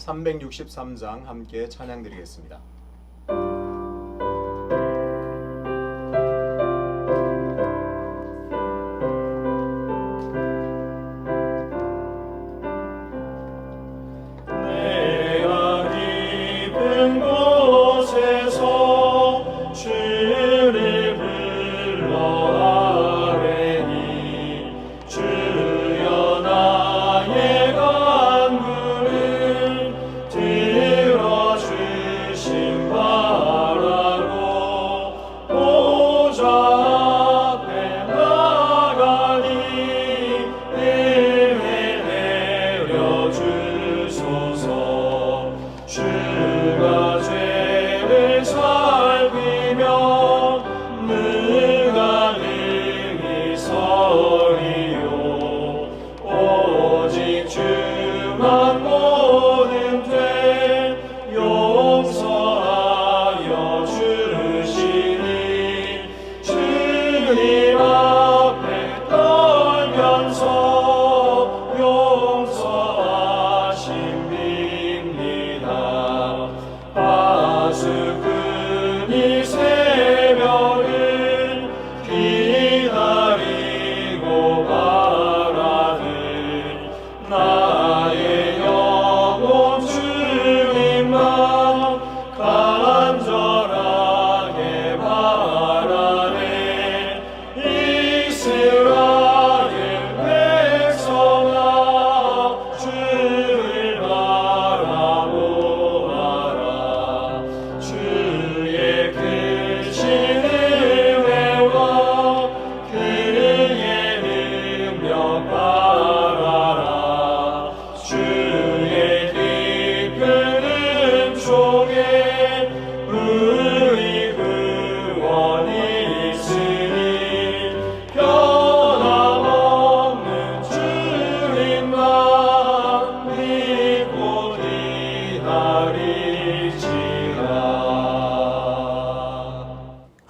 363장 함께 찬양드리겠습니다.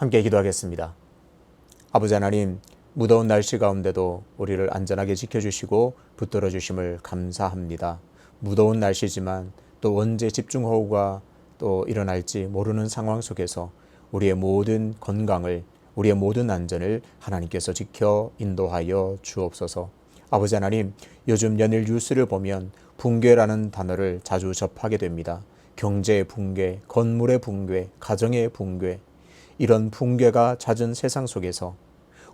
함께 기도하겠습니다. 아버지 하나님, 무더운 날씨 가운데도 우리를 안전하게 지켜주시고 붙들어 주심을 감사합니다. 무더운 날씨지만 또 언제 집중호우가 또 일어날지 모르는 상황 속에서 우리의 모든 건강을, 우리의 모든 안전을 하나님께서 지켜 인도하여 주옵소서. 아버지 하나님, 요즘 연일 뉴스를 보면 붕괴라는 단어를 자주 접하게 됩니다. 경제의 붕괴, 건물의 붕괴, 가정의 붕괴, 이런 붕괴가 잦은 세상 속에서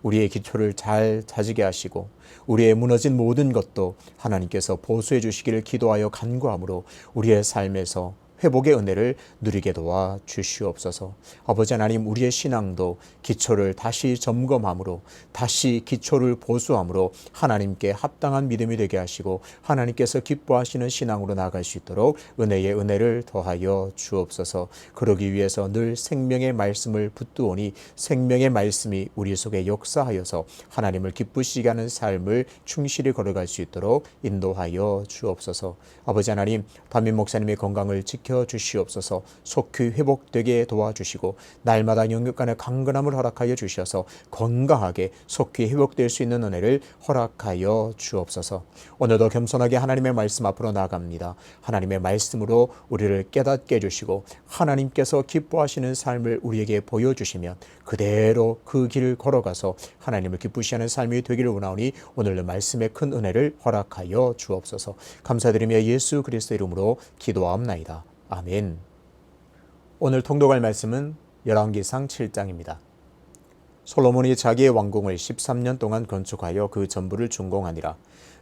우리의 기초를 잘 다지게 하시고 우리의 무너진 모든 것도 하나님께서 보수해 주시기를 기도하여 간구함으로 우리의 삶에서 회복의 은혜를 누리게 도와 주시옵소서. 아버지 하나님, 우리의 신앙도 기초를 다시 점검함으로, 다시 기초를 보수함으로 하나님께 합당한 믿음이 되게 하시고 하나님께서 기뻐하시는 신앙으로 나아갈 수 있도록 은혜의 은혜를 더하여 주옵소서. 그러기 위해서 늘 생명의 말씀을 붙드오니 생명의 말씀이 우리 속에 역사하여서 하나님을 기쁘시게 하는 삶을 충실히 걸어갈 수 있도록 인도하여 주옵소서. 아버지 하나님, 담임 목사님의 건강을 지켜 주시옵소서. 속히 회복되게 도와주시고 날마다 영육간의 강건함을 허락하여 주셔서 건강하게 속히 회복될 수 있는 은혜를 허락하여 주옵소서. 오늘도 겸손하게 하나님의 말씀 앞으로 나아갑니다. 하나님의 말씀으로 우리를 깨닫게 해주시고 하나님께서 기뻐하시는 삶을 우리에게 보여주시면 그대로 그 길을 걸어가서 하나님을 기쁘시하는 삶이 되기를 원하오니 오늘의 말씀의 큰 은혜를 허락하여 주옵소서. 감사드리며 예수 그리스도 이름으로 기도하옵나이다. 아멘. 오늘 통독할 말씀은 열왕기상 7장입니다. 솔로몬이 자기의 왕궁을 13년 동안 건축하여 그 전부를 준공하니라.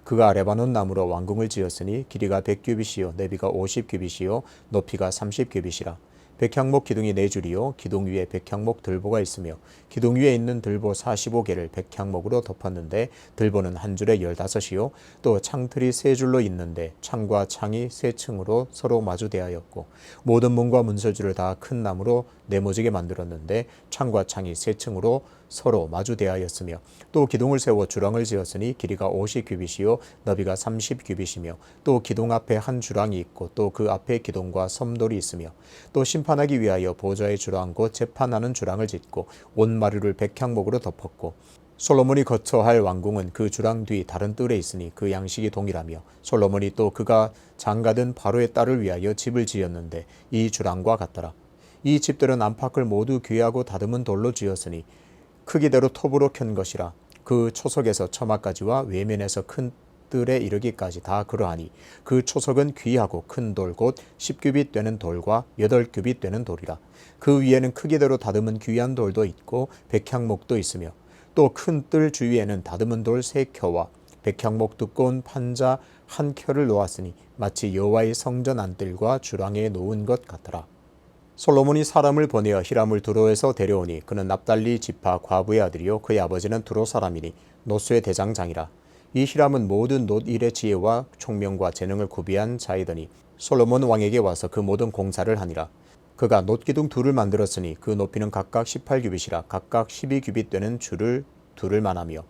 그가 레바논 나무로 왕궁을 지었으니 길이가 100규빗이요 너비가 50규빗이요 높이가 30규빗이라. 백향목 기둥이 4줄이요 기둥 위에 백향목 들보가 있으며 기둥 위에 있는 들보 45개를 백향목으로 덮었는데 들보는 한 줄에 15이요 또 창틀이 3줄로 있는데 창과 창이 3층으로 서로 마주대하였고 모든 문과 문설주를 다 큰 나무로 네모지게 만들었는데 창과 창이 3층으로 서로 마주대하였으며 또 기둥을 세워 주랑을 지었으니 길이가 50규빗이요 너비가 30규빗이며 또 기둥 앞에 한 주랑이 있고 또 그 앞에 기둥과 섬돌이 있으며 또 심판하기 위하여 보좌의 주랑 곧 재판하는 주랑을 짓고 온 마루를 백향목으로 덮었고 솔로몬이 거처할 왕궁은 그 주랑 뒤 다른 뜰에 있으니 그 양식이 동일하며 솔로몬이 또 그가 장가든 바로의 딸을 위하여 집을 지었는데 이 주랑과 같더라. 이 집들은 안팎을 모두 귀하고 다듬은 돌로 지었으니 크기대로 톱으로 켠 것이라. 그 초석에서 처마까지와 외면에서 큰 뜰에 이르기까지 다 그러하니 그 초석은 귀하고 큰 돌 곧 10규빗 되는 돌과 8규빗 되는 돌이라. 그 위에는 크기대로 다듬은 귀한 돌도 있고 백향목도 있으며 또 큰 뜰 주위에는 다듬은 돌 3켜와 백향목 두꺼운 판자 1켜를 놓았으니 마치 여호와의 성전 안뜰과 주랑에 놓은 것 같더라. 솔로몬이 사람을 보내어 히람을 두로에서 데려오니 그는 납달리 지파 과부의 아들이요 그의 아버지는 두로 사람이니 노수의 대장장이라. 이 히람은 모든 놋일의 지혜와 총명과 재능을 구비한 자이더니 솔로몬 왕에게 와서 그 모든 공사를 하니라. 그가 놋기둥 둘을 만들었으니 그 높이는 각각 18규빗이라. 각각 12규빗 되는 줄을 둘을 만하며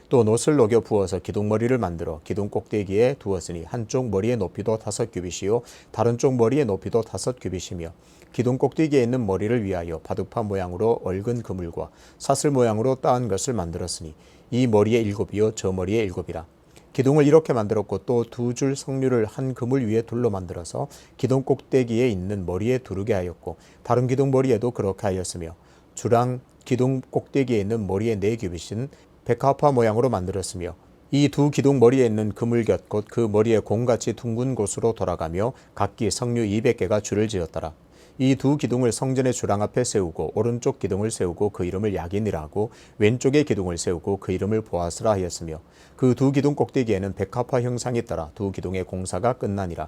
또 놋을 녹여 부어서 기둥머리를 만들어 기둥 꼭대기에 두었으니 한쪽 머리의 높이도 5규빗이요 다른 쪽 머리의 높이도 5규빗이며 기둥 꼭대기에 있는 머리를 위하여 바둑판 모양으로 얽은 그물과 사슬 모양으로 따은 것을 만들었으니 이 머리에 7이요 저 머리에 7이라. 기둥을 이렇게 만들었고 또 2줄 석류를 한 그물 위에 둘로 만들어서 기둥 꼭대기에 있는 머리에 두르게 하였고 다른 기둥 머리에도 그렇게 하였으며 주랑 기둥 꼭대기에 있는 머리의 4규빗은 백합화 모양으로 만들었으며 이 두 기둥 머리에 있는 그물 곁 곧 그 머리에 공같이 둥근 곳으로 돌아가며 각기 석류 200개가 줄을 지었더라. 이 두 기둥을 성전의 주랑 앞에 세우고 오른쪽 기둥을 세우고 그 이름을 야긴이라 하고 왼쪽의 기둥을 세우고 그 이름을 보아스라 하였으며 그 두 기둥 꼭대기에는 백합화 형상이 따라 두 기둥의 공사가 끝나니라.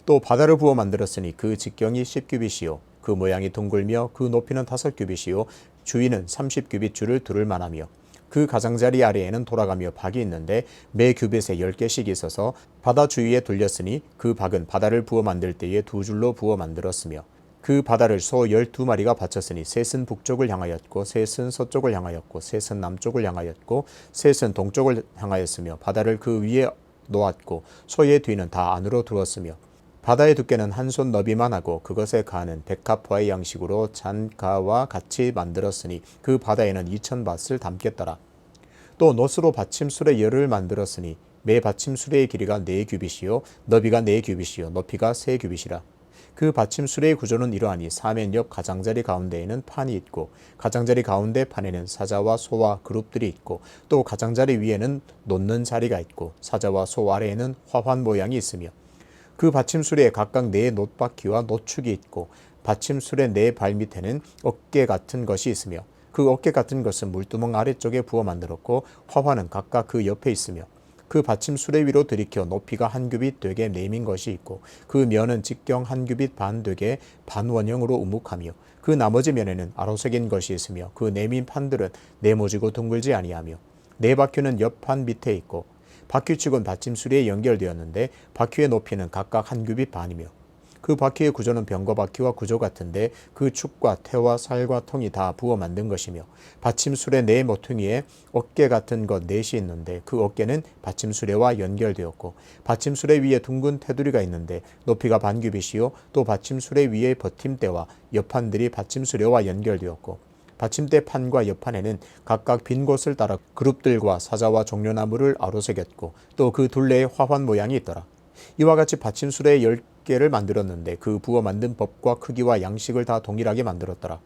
또 바다를 부어 만들었으니 그 직경이 10규빗이요 그 모양이 둥글며 그 높이는 5규빗이요 주위는 30규빗 줄을 두를 만하며 그 가장자리 아래에는 돌아가며 박이 있는데 매 규빗에 10개씩 있어서 바다 주위에 둘렸으니 그 박은 바다를 부어 만들 때에 2줄로 부어 만들었으며 그 바다를 소 12마리가 바쳤으니 셋은 북쪽을 향하였고 셋은 서쪽을 향하였고 셋은 남쪽을 향하였고 셋은 동쪽을 향하였으며 바다를 그 위에 놓았고 소의 뒤는 다 안으로 두었으며 바다의 두께는 한 손 너비만 하고 그것에 가는 백합화의 양식으로 잔가와 같이 만들었으니 그 바다에는 2000밧을 담겠더라. 또 놋으로 받침술의 열을 만들었으니 매 받침술의 길이가 4규빗이요 너비가 4규빗이요 높이가 3규빗이라. 그 받침술의 구조는 이러하니 사면 옆 가장자리 가운데에는 판이 있고 가장자리 가운데 판에는 사자와 소와 그룹들이 있고 또 가장자리 위에는 놓는 자리가 있고 사자와 소 아래에는 화환 모양이 있으며 그 받침술에 각각 4 놋바퀴와 놋축이 있고 받침술의 4 발밑에는 어깨 같은 것이 있으며 그 어깨 같은 것은 물두멍 아래쪽에 부어 만들었고 화환은 각각 그 옆에 있으며 그 받침술의 위로 들이켜 높이가 1규빗 되게 내민 것이 있고 그 면은 직경 1규빗 반 되게 반원형으로 우묵하며 그 나머지 면에는 아로색인 것이 있으며 그 내민 판들은 네모지고 둥글지 아니하며 4바퀴는 옆판 밑에 있고 바퀴축은 받침수리에 연결되었는데 바퀴의 높이는 각각 1규빗 반이며 그 바퀴의 구조는 병거 바퀴와 구조 같은데 그 축과 태와 살과 통이 다 부어 만든 것이며 받침술의 4 모퉁이에 어깨 같은 것 4이 있는데 그 어깨는 받침수레와 연결되었고 받침수레 위에 둥근 테두리가 있는데 높이가 반규빗이요 또 받침수레 위에 버팀대와 옆판들이 받침수레와 연결되었고 받침대 판과 옆판에는 각각 빈 곳을 따라 그룹들과 사자와 종려나무를 아로새겼고 또 그 둘레에 화환 모양이 있더라. 이와 같이 받침술에 10개를 만들었는데 그 부어 만든 법과 크기와 양식을 다 동일하게 만들었더라.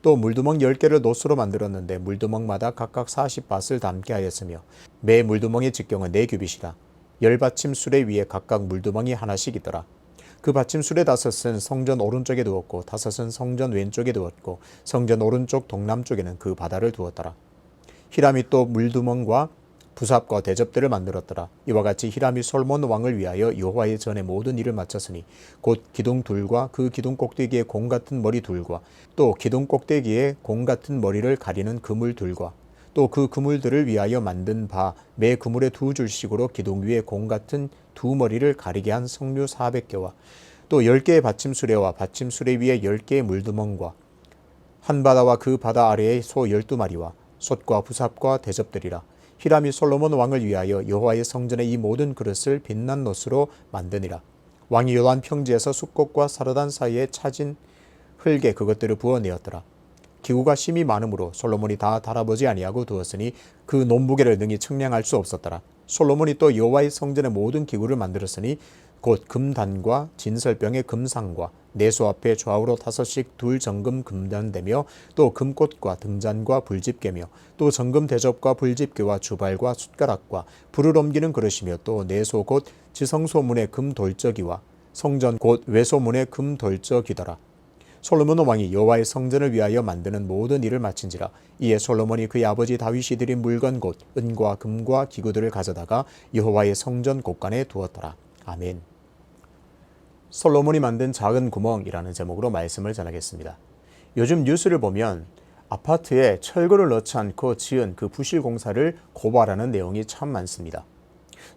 또 물두멍 10개를 놋으로 만들었는데 물두멍마다 각각 40밧을 담게 하였으며 매 물두멍의 직경은 4규빗이라. 10받침술에 위에 각각 물두멍이 하나씩 있더라. 그 받침술의 5은 성전 오른쪽에 두었고 5은 성전 왼쪽에 두었고 성전 오른쪽 동남쪽에는 그 바다를 두었더라. 히람이 또 물두멍과 부삽과 대접들을 만들었더라. 이와 같이 히람이 솔몬 왕을 위하여 여호와의 전에 모든 일을 마쳤으니 곧 기둥 둘과 그 기둥 꼭대기에 공 같은 머리 둘과 또 기둥 꼭대기에 공 같은 머리를 가리는 그물 둘과 또 그 그물들을 위하여 만든 바 매 그물에 2줄씩으로 기둥 위에 공 같은 2머리를 가리게 한 석류 400개와 또 10개의 받침수레와 받침수레 위에 10개의 물두멍과 한 바다와 그 바다 아래에 소 12마리와 솥과 부삽과 대접들이라. 히람이 솔로몬 왕을 위하여 여호와의 성전의 이 모든 그릇을 빛난 놋으로 만드니라. 왕이 요단 평지에서 숫꽃과 사르단 사이에 차진 흙에 그것들을 부어내었더라. 기구가 심히 많으므로 솔로몬이 다 달아보지 아니하고 두었으니 그 논무게를 능히 측량할 수 없었더라. 솔로몬이 또 여호와의 성전의 모든 기구를 만들었으니 곧 금단과 진설병의 금상과 내소 앞에 좌우로 5씩 둘 정금 금단되며 또 금꽃과 등잔과 불집게며 또 정금 대접과 불집게와 주발과 숟가락과 불을 옮기는 그릇이며 또 내소 곧 지성소문의 금돌적이와 성전 곧 외소문의 금돌적이더라. 솔로몬 왕이 여호와의 성전을 위하여 만드는 모든 일을 마친지라. 이에 솔로몬이 그의 아버지 다윗이 드린 물건 곧 은과 금과 기구들을 가져다가 여호와의 성전 곳간에 두었더라. 아멘. 솔로몬이 만든 작은 구멍이라는 제목으로 말씀을 전하겠습니다. 요즘 뉴스를 보면 아파트에 철거를 넣지 않고 지은 그 부실 공사를 고발하는 내용이 참 많습니다.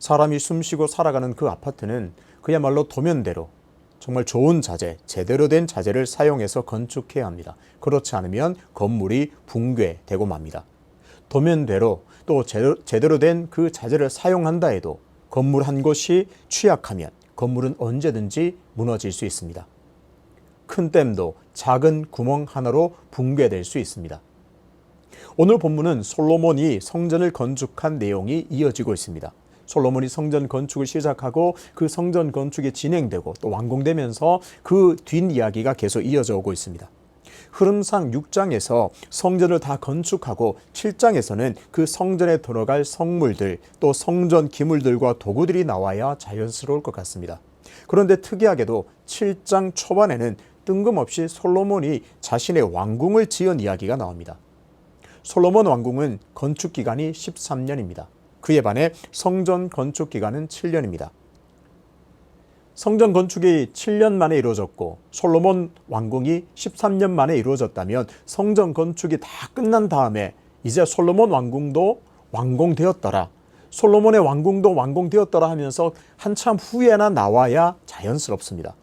사람이 숨쉬고 살아가는 그 아파트는 그야말로 도면대로 정말 좋은 자재, 제대로 된 자재를 사용해서 건축해야 합니다. 그렇지 않으면 건물이 붕괴되고 맙니다. 도면대로 또 제대로 된 그 자재를 사용한다 해도 건물 한 곳이 취약하면 건물은 언제든지 무너질 수 있습니다. 큰 댐도 작은 구멍 하나로 붕괴될 수 있습니다. 오늘 본문은 솔로몬이 성전을 건축한 내용이 이어지고 있습니다. 솔로몬이 성전 건축을 시작하고 그 성전 건축이 진행되고 또 완공되면서 그 뒷이야기가 계속 이어져 오고 있습니다. 흐름상 6장에서 성전을 다 건축하고 7장에서는 그 성전에 들어갈 성물들 또 성전 기물들과 도구들이 나와야 자연스러울 것 같습니다. 그런데 특이하게도 7장 초반에는 뜬금없이 솔로몬이 자신의 왕궁을 지은 이야기가 나옵니다. 솔로몬 왕궁은 건축 기간이 13년입니다. 그에 반해 성전 건축 기간은 7년입니다. 성전 건축이 7년 만에 이루어졌고 솔로몬 왕궁이 13년 만에 이루어졌다면 성전 건축이 다 끝난 다음에 이제 솔로몬 왕궁도 완공되었더라. 솔로몬의 왕궁도 완공되었더라 하면서 한참 후에나 나와야 자연스럽습니다.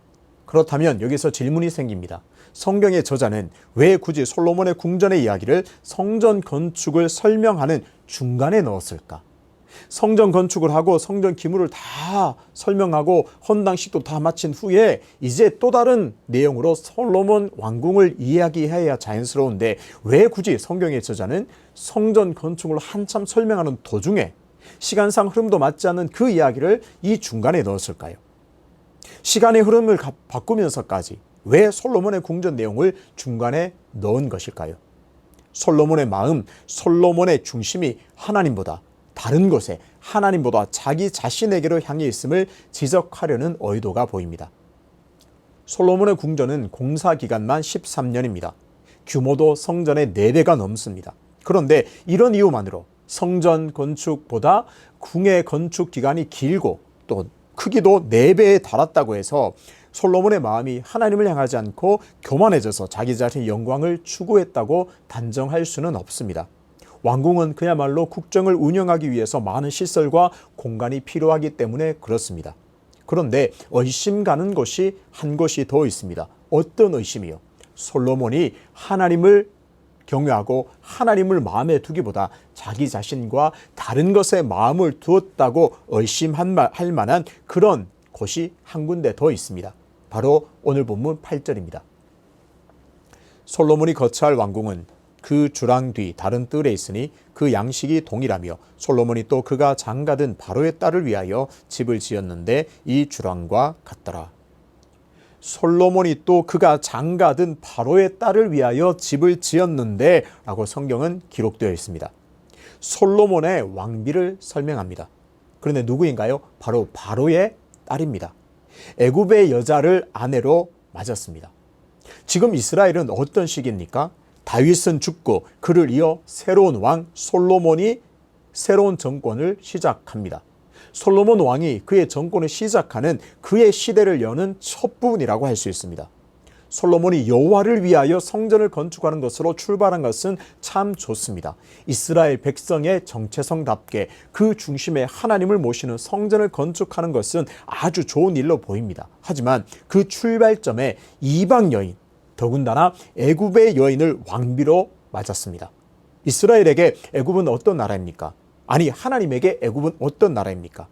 그렇다면 여기서 질문이 생깁니다. 성경의 저자는 왜 굳이 솔로몬의 궁전의 이야기를 성전 건축을 설명하는 중간에 넣었을까? 성전 건축을 하고 성전 기물을 다 설명하고 헌당식도 다 마친 후에 이제 또 다른 내용으로 솔로몬 왕궁을 이야기해야 자연스러운데 왜 굳이 성경의 저자는 성전 건축을 한참 설명하는 도중에 시간상 흐름도 맞지 않는 그 이야기를 이 중간에 넣었을까요? 시간의 흐름을 바꾸면서까지 왜 솔로몬의 궁전 내용을 중간에 넣은 것일까요? 솔로몬의 마음, 솔로몬의 중심이 하나님보다 다른 곳에 하나님보다 자기 자신에게로 향해 있음을 지적하려는 의도가 보입니다. 솔로몬의 궁전은 공사 기간만 13년입니다. 규모도 성전의 4배가 넘습니다. 그런데 이런 이유만으로 성전 건축보다 궁의 건축 기간이 길고 또 크기도 4배에 달았다고 해서 솔로몬의 마음이 하나님을 향하지 않고 교만해져서 자기 자신의 영광을 추구했다고 단정할 수는 없습니다. 왕궁은 그야말로 국정을 운영하기 위해서 많은 시설과 공간이 필요하기 때문에 그렇습니다. 그런데 의심 가는 것이 한 것이 더 있습니다. 어떤 의심이요? 솔로몬이 하나님을 경외하고 하나님을 마음에 두기보다 자기 자신과 다른 것에 마음을 두었다고 의심할 만한 그런 곳이 한 군데 더 있습니다. 바로 오늘 본문 8절입니다. 솔로몬이 거처할 왕궁은 그 주랑 뒤 다른 뜰에 있으니 그 양식이 동일하며 솔로몬이 또 그가 장가든 바로의 딸을 위하여 집을 지었는데 이 주랑과 같더라. 솔로몬이 또 그가 장가든 바로의 딸을 위하여 집을 지었는데 라고 성경은 기록되어 있습니다. 솔로몬의 왕비를 설명합니다. 그런데 누구인가요? 바로 바로의 딸입니다. 애굽의 여자를 아내로 맞았습니다. 지금 이스라엘은 어떤 시기입니까? 다윗은 죽고 그를 이어 새로운 왕 솔로몬이 새로운 정권을 시작합니다. 솔로몬 왕이 그의 정권을 시작하는 그의 시대를 여는 첫 부분이라고 할 수 있습니다. 솔로몬이 여호와를 위하여 성전을 건축하는 것으로 출발한 것은 참 좋습니다. 이스라엘 백성의 정체성답게 그 중심에 하나님을 모시는 성전을 건축하는 것은 아주 좋은 일로 보입니다. 하지만 그 출발점에 이방 여인, 더군다나 애굽의 여인을 왕비로 맞았습니다. 이스라엘에게 애굽은 어떤 나라입니까? 아니, 하나님에게 애굽은 어떤 나라입니까?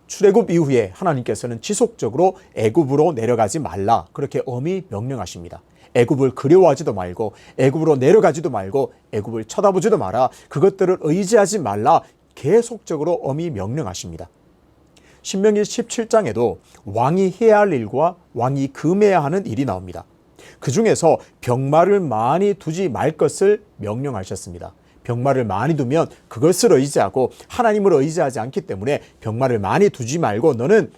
출애굽 이후에 하나님께서는 지속적으로 애굽으로 내려가지 말라 그렇게 엄히 명령하십니다. 애굽을 그리워하지도 말고 애굽으로 내려가지도 말고 애굽을 쳐다보지도 마라. 그것들을 의지하지 말라. 계속적으로 엄히 명령하십니다. 신명기 17장에도 왕이 해야 할 일과 왕이 금해야 하는 일이 나옵니다. 그 중에서 병마를 많이 두지 말 것을 명령하셨습니다. 병마를 많이 두면 그것을 의지하고 하나님을 의지하지 않기 때문에 병마를 많이 두지 말고 너는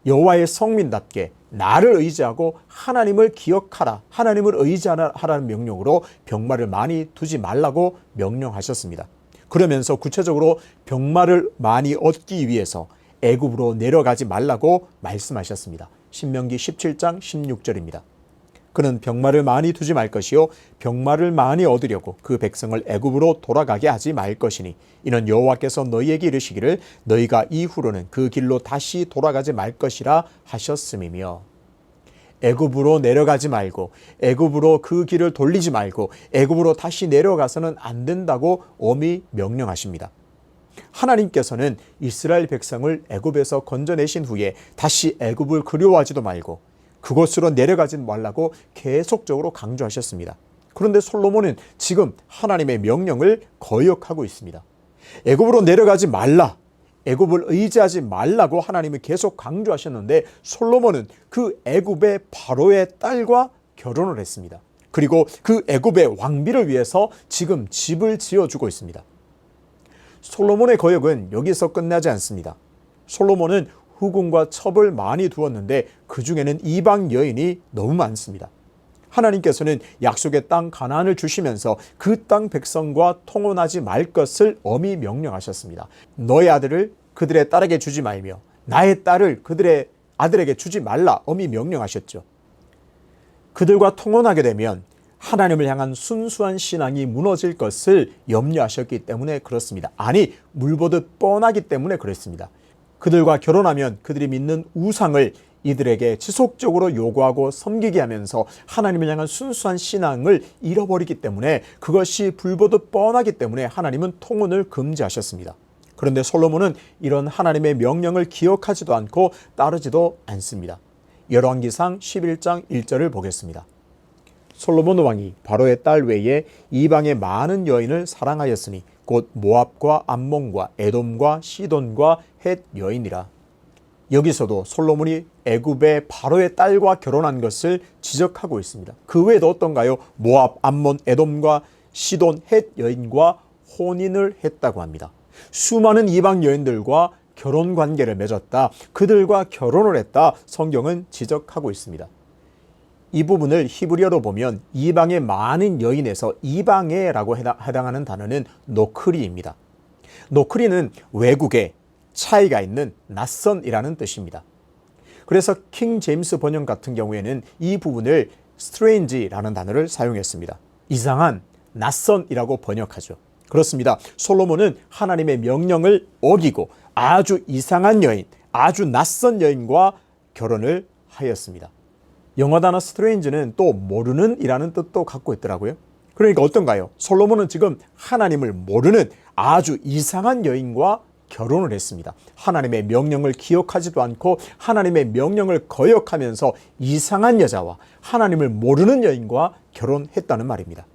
여호와의 성민답게 나를 의지하고 하나님을 기억하라. 하나님을 의지하라는 명령으로 병마를 많이 두지 말라고 명령하셨습니다. 그러면서 구체적으로 병마를 많이 얻기 위해서 애굽으로 내려가지 말라고 말씀하셨습니다. 신명기 17장 16절입니다. 그는 병마를 많이 두지 말 것이요 병마를 많이 얻으려고 그 백성을 애굽으로 돌아가게 하지 말 것이니 이는 여호와께서 너희에게 이르시기를 너희가 이후로는 그 길로 다시 돌아가지 말 것이라 하셨음이며, 애굽으로 내려가지 말고 애굽으로 그 길을 돌리지 말고 애굽으로 다시 내려가서는 안 된다고 엄히 명령하십니다. 하나님께서는 이스라엘 백성을 애굽에서 건져내신 후에 다시 애굽을 그리워하지도 말고 그곳으로 내려가지 말라고 계속적으로 강조하셨습니다. 그런데 솔로몬은 지금 하나님의 명령을 거역하고 있습니다. 애굽으로 내려가지 말라, 애굽을 의지하지 말라고 하나님이 계속 강조하셨는데 솔로몬은 그 애굽의 바로의 딸과 결혼을 했습니다. 그리고 그 애굽의 왕비를 위해서 지금 집을 지어주고 있습니다. 솔로몬의 거역은 여기서 끝나지 않습니다. 솔로몬은 후궁과 첩을 많이 두었는데 그 중에는 이방 여인이 너무 많습니다. 하나님께서는 약속의 땅 가나안을 주시면서 그 땅 백성과 통혼하지 말 것을 엄히 명령하셨습니다. 너의 아들을 그들의 딸에게 주지 말며 나의 딸을 그들의 아들에게 주지 말라 엄히 명령하셨죠. 그들과 통혼하게 되면 하나님을 향한 순수한 신앙이 무너질 것을 염려하셨기 때문에 그렇습니다. 아니, 물보듯 뻔하기 때문에 그렇습니다. 그들과 결혼하면 그들이 믿는 우상을 이들에게 지속적으로 요구하고 섬기게 하면서 하나님을 향한 순수한 신앙을 잃어버리기 때문에 그것이 불보듯 뻔하기 때문에 하나님은 통혼을 금지하셨습니다. 그런데 솔로몬은 이런 하나님의 명령을 기억하지도 않고 따르지도 않습니다. 열왕기상 11장 1절을 보겠습니다. 솔로몬 왕이 바로의 딸 외에 이방의 많은 여인을 사랑하였으니 곧 모압과 암몬과 에돔과 시돈과 헷 여인이라. 여기서도 솔로몬이 애굽의 바로의 딸과 결혼한 것을 지적하고 있습니다. 그 외에도 어떤가요? 모압, 암몬, 에돔과 시돈, 헷 여인과 혼인을 했다고 합니다. 수많은 이방 여인들과 결혼 관계를 맺었다. 그들과 결혼을 했다. 성경은 지적하고 있습니다. 이 부분을 히브리어로 보면 이방의 많은 여인에서 이방에라고 해당하는 단어는 노크리입니다. 노크리는 외국에 차이가 있는 낯선이라는 뜻입니다. 그래서 킹 제임스 번역 같은 경우에는 이 부분을 strange라는 단어를 사용했습니다. 이상한, 낯선이라고 번역하죠. 그렇습니다. 솔로몬은 하나님의 명령을 어기고 아주 이상한 여인, 아주 낯선 여인과 결혼을 하였습니다. 영어 단어 strange는 또 모르는 이라는 뜻도 갖고 있더라고요. 그러니까 어떤가요? 솔로몬은 지금 하나님을 모르는 아주 이상한 여인과 결혼을 했습니다. 하나님의 명령을 기억하지도 않고 하나님의 명령을 거역하면서 이상한 여자와 하나님을 모르는 여인과 결혼했다는 말입니다.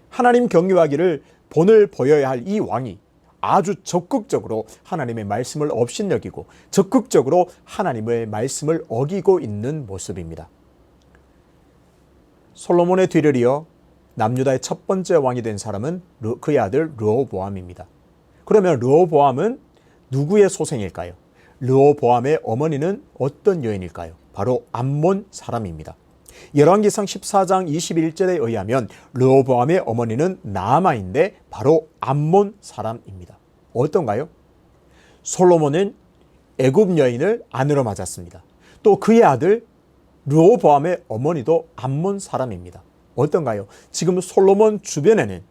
하나님 경유하기를 본을 보여야 할 이 왕이 아주 적극적으로 하나님의 말씀을 업신여기고 적극적으로 하나님의 말씀을 어기고 있는 모습입니다. 솔로몬의 뒤를 이어 남유다의 첫 번째 왕이 된 사람은 그의 아들 르호보암입니다. 그러면 르호보암은 누구의 소생일까요? 르호보암의 어머니는 어떤 여인일까요? 바로 암몬 사람입니다. 열왕기상 14장 21절에 의하면 르호보암의 어머니는 나아마인데 바로 암몬 사람입니다. 어떤가요? 솔로몬은 애굽 여인을 아내로 맞았습니다. 또 그의 아들 르호보암의 어머니도 암몬 사람입니다. 어떤가요? 지금 솔로몬 주변에는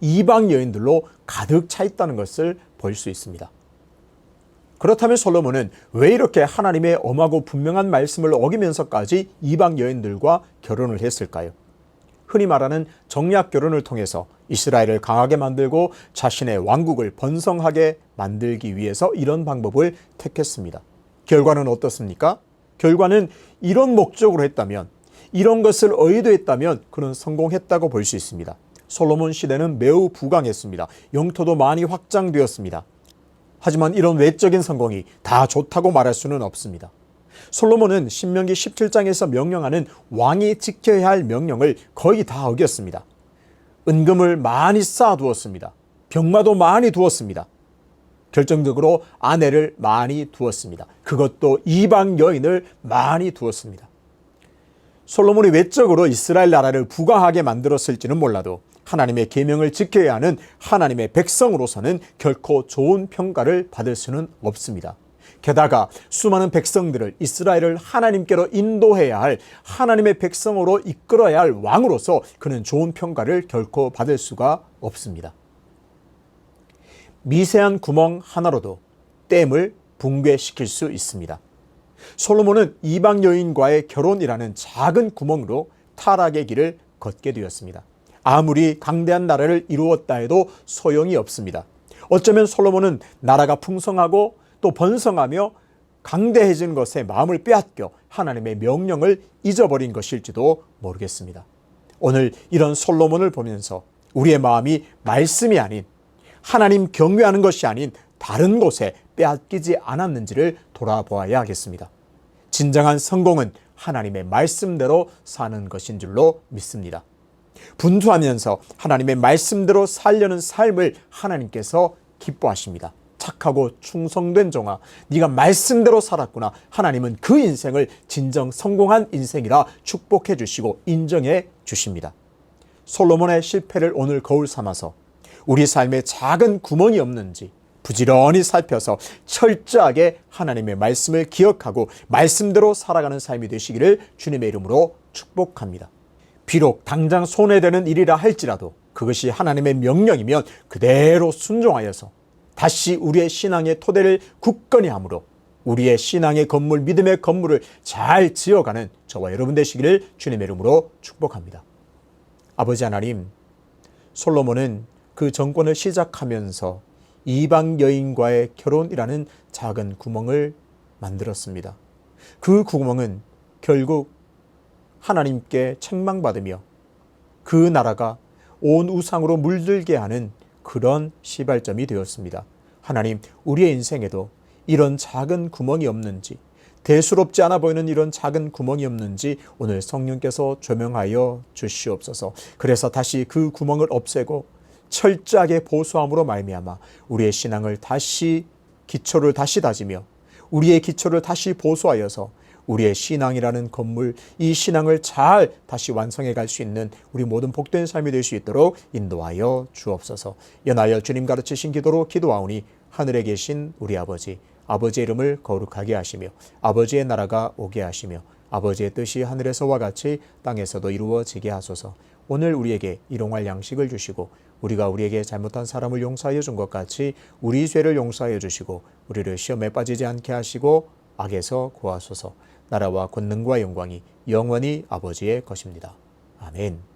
이방 여인들로 가득 차 있다는 것을 볼 수 있습니다. 그렇다면 솔로몬은 왜 이렇게 하나님의 엄하고 분명한 말씀을 어기면서까지 이방 여인들과 결혼을 했을까요? 흔히 말하는 정략 결혼을 통해서 이스라엘을 강하게 만들고 자신의 왕국을 번성하게 만들기 위해서 이런 방법을 택했습니다. 결과는 어떻습니까? 결과는 이런 목적으로 했다면 이런 것을 의도했다면 그는 성공했다고 볼 수 있습니다. 솔로몬 시대는 매우 부강했습니다. 영토도 많이 확장되었습니다. 하지만 이런 외적인 성공이 다 좋다고 말할 수는 없습니다. 솔로몬은 신명기 17장에서 명령하는 왕이 지켜야 할 명령을 거의 다 어겼습니다. 은금을 많이 쌓아두었습니다. 병마도 많이 두었습니다. 결정적으로 아내를 많이 두었습니다. 그것도 이방 여인을 많이 두었습니다. 솔로몬이 외적으로 이스라엘 나라를 부강하게 만들었을지는 몰라도 하나님의 계명을 지켜야 하는 하나님의 백성으로서는 결코 좋은 평가를 받을 수는 없습니다. 게다가 수많은 백성들을 이스라엘을 하나님께로 인도해야 할 하나님의 백성으로 이끌어야 할 왕으로서 그는 좋은 평가를 결코 받을 수가 없습니다. 미세한 구멍 하나로도 댐을 붕괴시킬 수 있습니다. 솔로몬은 이방 여인과의 결혼이라는 작은 구멍으로 타락의 길을 걷게 되었습니다. 아무리 강대한 나라를 이루었다 해도 소용이 없습니다. 어쩌면 솔로몬은 나라가 풍성하고 또 번성하며 강대해진 것에 마음을 빼앗겨 하나님의 명령을 잊어버린 것일지도 모르겠습니다. 오늘 이런 솔로몬을 보면서 우리의 마음이 말씀이 아닌 하나님 경외하는 것이 아닌 다른 곳에 빼앗기지 않았는지를 돌아보아야 하겠습니다. 진정한 성공은 하나님의 말씀대로 사는 것인 줄로 믿습니다. 분투하면서 하나님의 말씀대로 살려는 삶을 하나님께서 기뻐하십니다. 착하고 충성된 종아, 네가 말씀대로 살았구나. 하나님은 그 인생을 진정 성공한 인생이라 축복해 주시고 인정해 주십니다. 솔로몬의 실패를 오늘 거울 삼아서 우리 삶에 작은 구멍이 없는지 부지런히 살펴서 철저하게 하나님의 말씀을 기억하고 말씀대로 살아가는 삶이 되시기를 주님의 이름으로 축복합니다. 비록 당장 손해되는 일이라 할지라도 그것이 하나님의 명령이면 그대로 순종하여서 다시 우리의 신앙의 토대를 굳건히 함으로 우리의 신앙의 건물, 믿음의 건물을 잘 지어가는 저와 여러분 되시기를 주님의 이름으로 축복합니다. 아버지 하나님, 솔로몬은 그 정권을 시작하면서 이방 여인과의 결혼이라는 작은 구멍을 만들었습니다. 그 구멍은 결국 하나님께 책망받으며 그 나라가 온 우상으로 물들게 하는 그런 시발점이 되었습니다. 하나님, 우리의 인생에도 이런 작은 구멍이 없는지, 대수롭지 않아 보이는 이런 작은 구멍이 없는지 오늘 성령께서 조명하여 주시옵소서. 그래서 다시 그 구멍을 없애고 철저하게 보수함으로 말미암아 우리의 신앙을 다시 기초를 다시 다지며 우리의 기초를 다시 보수하여서 우리의 신앙이라는 건물, 이 신앙을 잘 다시 완성해 갈 수 있는 우리 모든 복된 삶이 될 수 있도록 인도하여 주옵소서. 연하여 주님 가르치신 기도로 기도하오니 하늘에 계신 우리 아버지, 아버지의 이름을 거룩하게 하시며 아버지의 나라가 오게 하시며 아버지의 뜻이 하늘에서와 같이 땅에서도 이루어지게 하소서. 오늘 우리에게 일용할 양식을 주시고 우리가 우리에게 잘못한 사람을 용서하여 준 것 같이 우리 죄를 용서하여 주시고 우리를 시험에 빠지지 않게 하시고 악에서 구하소서. 나라와 권능과 영광이 영원히 아버지의 것입니다. 아멘.